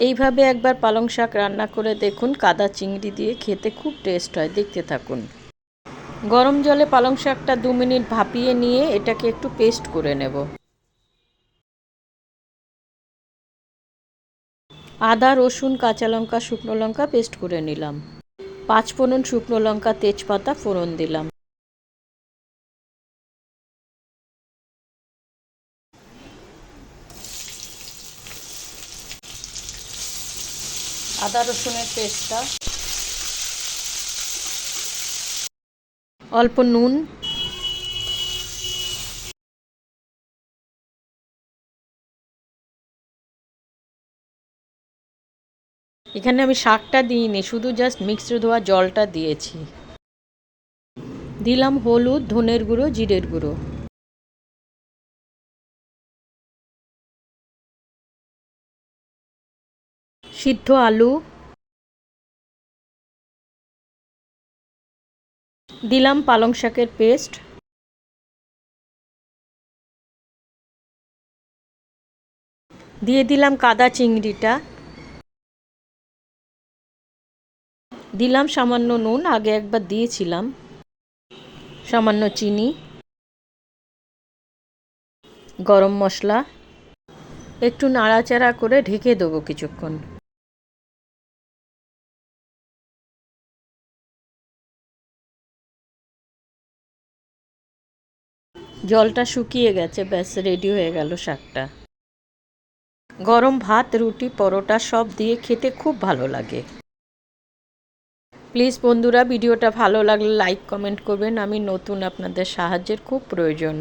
এইভাবে একবার পালং শাক রান্না করে দেখুন, কাদা চিংড়ি দিয়ে খেতে খুব টেস্ট হয়। দেখতে থাকুন। গরম জলে পালং শাকটা 2 মিনিট ভাপিয়ে নিয়ে এটাকে একটু পেস্ট করে নেব। আদা, রসুন, কাঁচা লঙ্কা, শুকনো লঙ্কা পেস্ট করে নিলাম। 5 ফোড়ন, শুকনো লঙ্কা, তেজপাতা ফোড়ন দিলাম। আদা রসুনের পেস্টটা, অল্প নুন, এখানে আমি শাকটা দিইনি, শুধু জাস্ট মিক্সড ধোয়া জলটা দিয়েছি। দিলাম হলুদ, ধনের গুঁড়ো, জিরের গুঁড়ো, সিদ্ধ আলু, দিলাম পালং শাকের পেস্ট, দিয়ে দিলাম কাদা চিংড়িটা, দিলাম সামান্য নুন, আগে একবার দিয়েছিলাম, সামান্য চিনি, গরম মশলা, একটু নাড়াচাড়া করে ঢেকে দেবো কিছুক্ষণ। জলটা শুকিয়ে গেছে, ব্যাস রেডি হয়ে গেল শাকটা। গরম ভাত, রুটি, পরোটা সব দিয়ে খেতে খুব ভালো লাগে। প্লিজ বন্ধুরা, ভিডিওটা ভালো লাগলে লাইক কমেন্ট করবেন। আমি নতুন, আপনাদের সাহায্যের খুব প্রয়োজন।